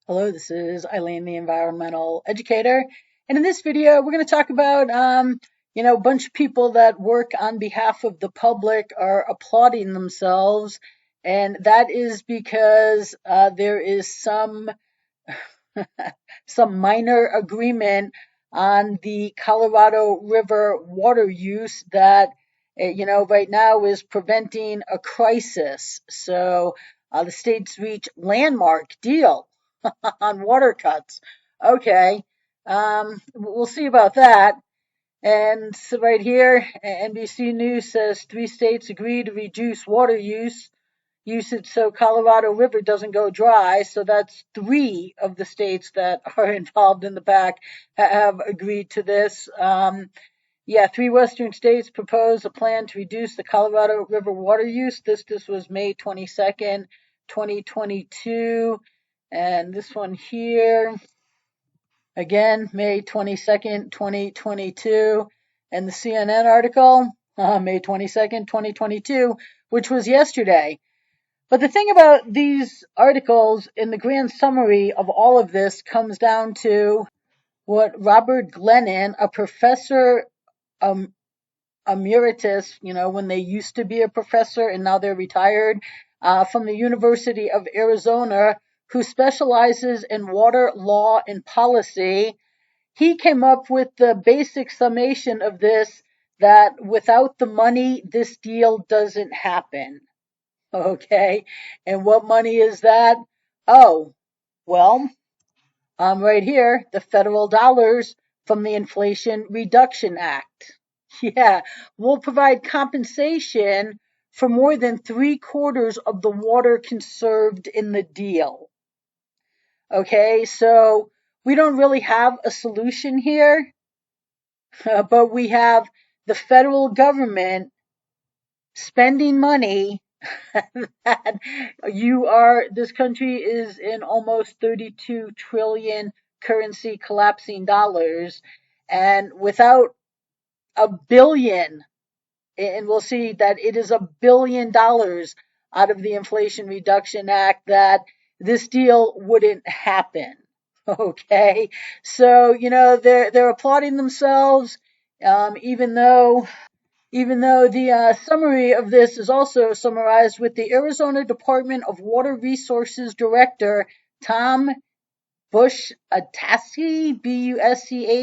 Hello, this is Eileen, the environmental educator. And in this video, we're going to talk about, a bunch of people that work on behalf of the public are applauding themselves. And that is because there is some minor agreement on the Colorado River water use that, right now is preventing a crisis. So the states reach landmark deal on water cuts. Okay, we'll see about that. And so right here, NBC News says 3 states agree to reduce water usage so Colorado River doesn't go dry. So that's 3 of the states that are involved in the pact have agreed to this. 3 Western states propose a plan to reduce the Colorado River water use. This was May 22nd, 2022. And this one here, again, May 22nd, 2022. And the CNN article, May 22nd, 2022, which was yesterday. But the thing about these articles in the grand summary of all of this comes down to what Robert Glennon, a professor emeritus, when they used to be a professor and now they're retired, from the University of Arizona, who specializes in water law and policy. He came up with the basic summation of this, that without the money, this deal doesn't happen. Okay. And what money is that? Oh, well, right here, the federal dollars from the Inflation Reduction Act. Yeah, will provide compensation for more than 3/4 of the water conserved in the deal. Okay, so we don't really have a solution here, but we have the federal government spending money that this country is in almost 32 trillion currency collapsing dollars, and without a billion, and we'll see that it is $1 billion out of the Inflation Reduction Act, that this deal wouldn't happen. Okay, so they're applauding themselves, even though the summary of this is also summarized with the Arizona Department of Water Resources Director Tom Buschatze, Buschatze.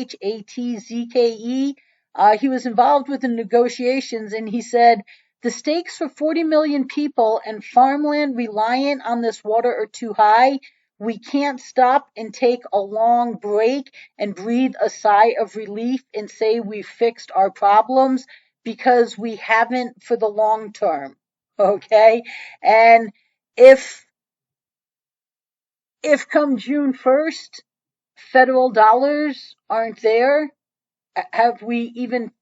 He was involved with the negotiations, and he said, the stakes for 40 million people and farmland reliant on this water are too high. We can't stop and take a long break and breathe a sigh of relief and say we've fixed our problems, because we haven't for the long term. Okay? And if come June 1st, federal dollars aren't there, have we even,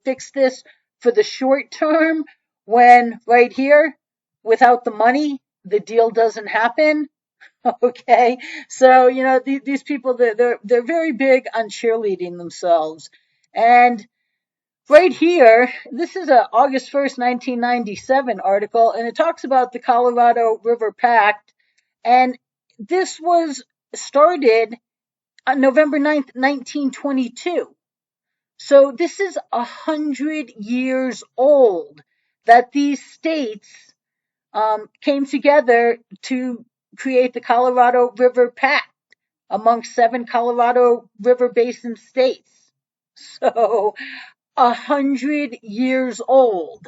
fixed this for the short term, when right here, without the money, the deal doesn't happen? Okay, so these people, they're very big on cheerleading themselves. And right here, this is a August 1st, 1997 article, and it talks about the Colorado River Pact. And this was started on November 9th, 1922. So this is 100 years old that these states came together to create the Colorado River Pact amongst 7 Colorado River Basin states. So 100 years old.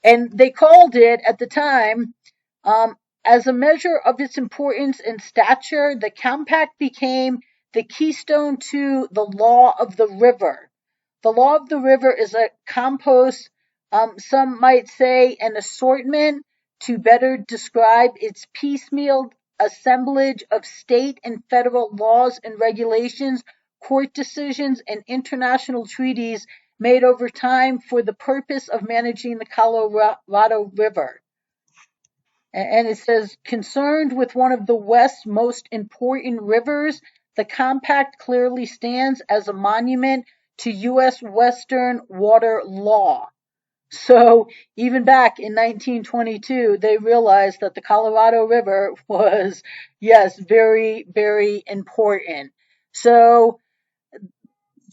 And they called it at the time, as a measure of its importance and stature, the compact became the keystone to the law of the river. The law of the river is a compost, some might say an assortment, to better describe its piecemeal assemblage of state and federal laws and regulations, court decisions, and international treaties made over time for the purpose of managing the Colorado River. And it says, concerned with one of the West's most important rivers, the compact clearly stands as a monument to U.S. Western water law. So even back in 1922, they realized that the Colorado River was, yes, very, very important. So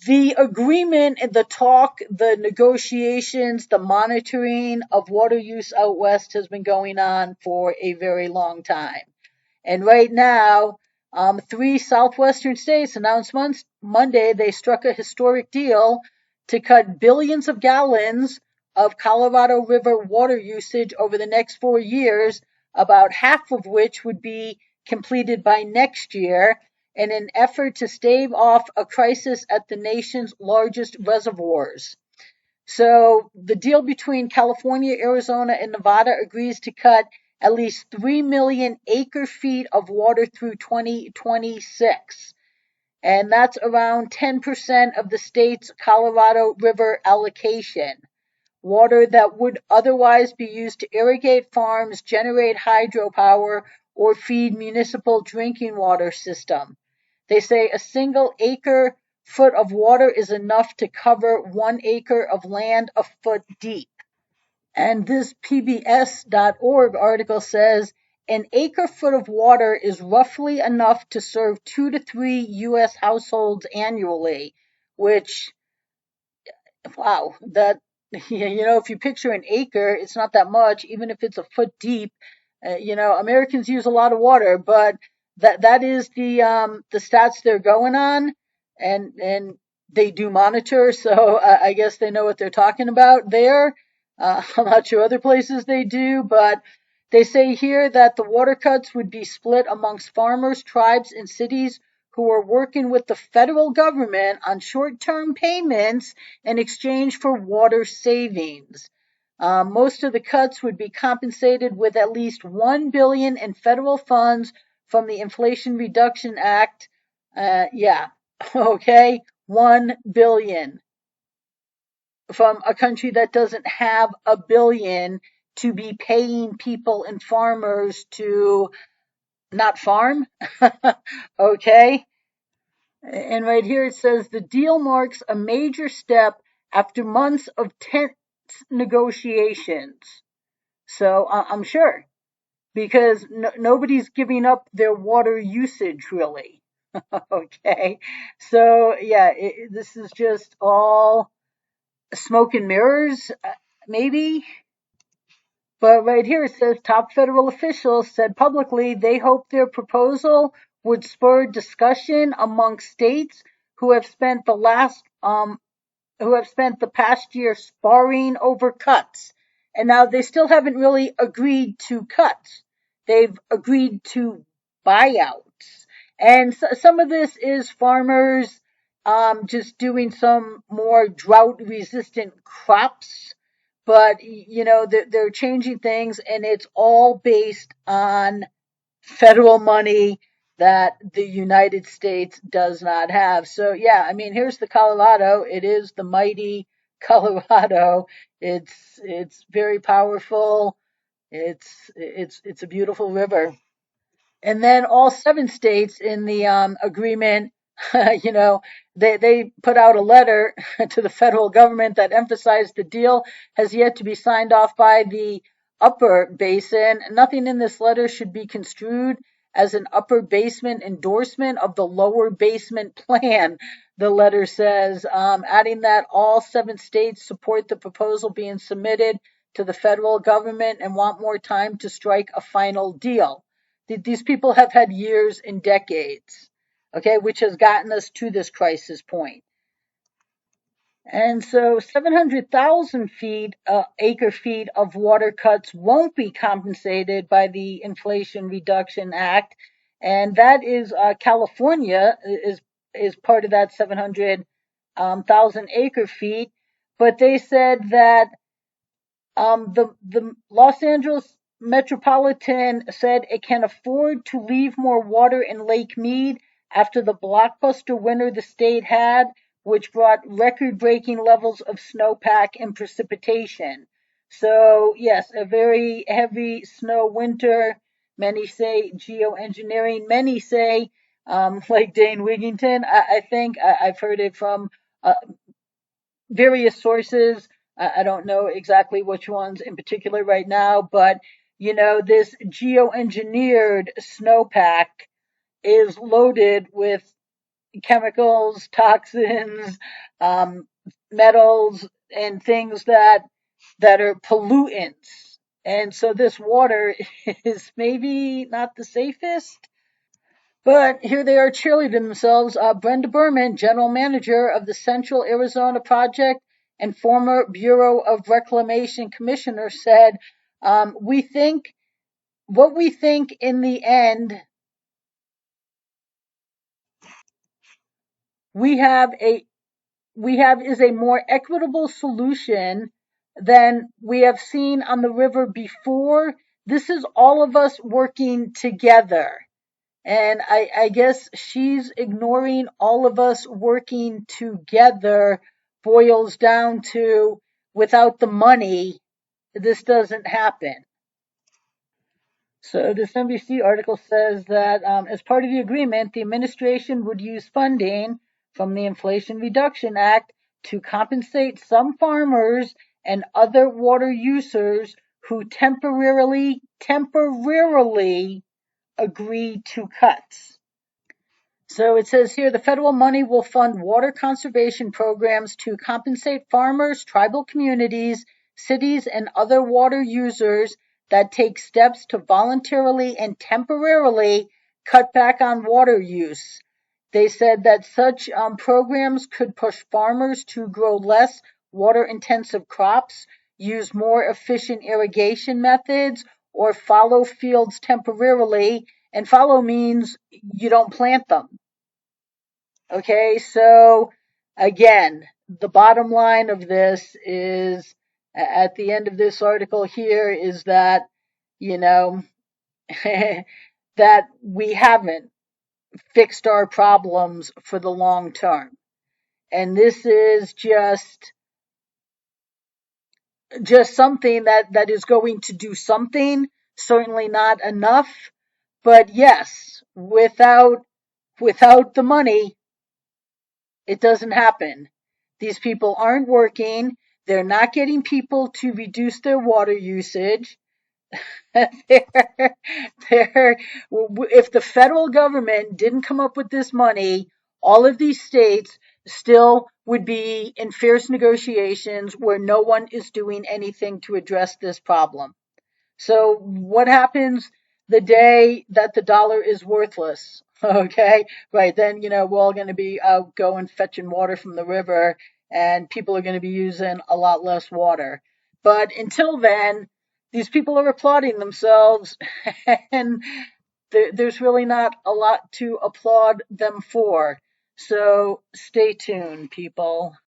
the agreement and the talk, the negotiations, the monitoring of water use out west has been going on for a very long time. And right now, three southwestern states announced Monday they struck a historic deal to cut billions of gallons of Colorado River water usage over the next 4 years, about half of which would be completed by next year, in an effort to stave off a crisis at the nation's largest reservoirs. So the deal between California, Arizona, and Nevada agrees to cut at least 3 million acre feet of water through 2026. And that's around 10% of the state's Colorado River allocation. Water that would otherwise be used to irrigate farms, generate hydropower, or feed municipal drinking water system. They say a single acre foot of water is enough to cover 1 acre of land a foot deep. And this PBS.org article says an acre foot of water is roughly enough to serve 2 to 3 U.S. households annually, which, wow, that, if you picture an acre, it's not that much, even if it's a foot deep. Americans use a lot of water, but that is the stats they're going on, and they do monitor, so I guess they know what they're talking about there. I'm not sure other places they do, but they say here that the water cuts would be split amongst farmers, tribes, and cities who are working with the federal government on short-term payments in exchange for water savings. Most of the cuts would be compensated with at least $1 billion in federal funds from the Inflation Reduction Act. Yeah, okay, $1 billion from a country that doesn't have $1 billion to be paying people and farmers to not farm. Okay. And right here it says the deal marks a major step after months of tense negotiations. So I'm sure, because nobody's giving up their water usage really. Okay. So yeah, this is just all smoke and mirrors, maybe. But right here it says top federal officials said publicly they hope their proposal would spur discussion among states who have spent the past year sparring over cuts. And now they still haven't really agreed to cuts. They've agreed to buyouts. And some of this is farmers just doing some more drought resistant crops. But, they're changing things, and it's all based on federal money that the United States does not have. So yeah, I mean, here's the Colorado. It is the mighty Colorado. It's very powerful. It's a beautiful river. And then all seven states in the agreement, you know, they put out a letter to the federal government that emphasized the deal has yet to be signed off by the upper basin. Nothing in this letter should be construed as an upper basement endorsement of the lower basement plan, the letter says, adding that all seven states support the proposal being submitted to the federal government and want more time to strike a final deal. These people have had years and decades, okay, which has gotten us to this crisis point. And so 700,000 acre feet of water cuts won't be compensated by the Inflation Reduction Act. And that is California is part of that 700,000 acre feet. But they said that the Los Angeles Metropolitan said it can afford to leave more water in Lake Mead after the blockbuster winter the state had, which brought record-breaking levels of snowpack and precipitation. So, yes, a very heavy snow winter. Many say geoengineering. Many say, like Dane Wigington, I think I've heard it from various sources, I don't know exactly which ones in particular right now, but this geoengineered snowpack is loaded with chemicals, toxins, um, metals, and things that are pollutants. And so this water is maybe not the safest. But here they are cheerleading themselves. Brenda Berman, general manager of the Central Arizona Project and former Bureau of Reclamation commissioner, said, "We think what we think in the end, we have a we have is a more equitable solution than we have seen on the river before. This is all of us working together." And I guess she's ignoring all of us working together boils down to without the money, this doesn't happen. So this NBC article says that as part of the agreement, the administration would use funding from the Inflation Reduction Act to compensate some farmers and other water users who temporarily agree to cuts. So it says here the federal money will fund water conservation programs to compensate farmers, tribal communities, cities, and other water users that take steps to voluntarily and temporarily cut back on water use. They said that such programs could push farmers to grow less water intensive crops, use more efficient irrigation methods, or fallow fields temporarily. And fallow means you don't plant them. Okay, so again, the bottom line of this is at the end of this article here is that, you know, that we haven't fixed our problems for the long term. And this is just something that is going to do something, certainly not enough, but yes, without the money, it doesn't happen. These people aren't working. They're not getting people to reduce their water usage. they're, if the federal government didn't come up with this money, all of these states still would be in fierce negotiations where no one is doing anything to address this problem. So what happens the day that the dollar is worthless? Okay, right then, we're all going to be out going fetching water from the river, and people are going to be using a lot less water. But until then, these people are applauding themselves, and there's really not a lot to applaud them for. So stay tuned, people.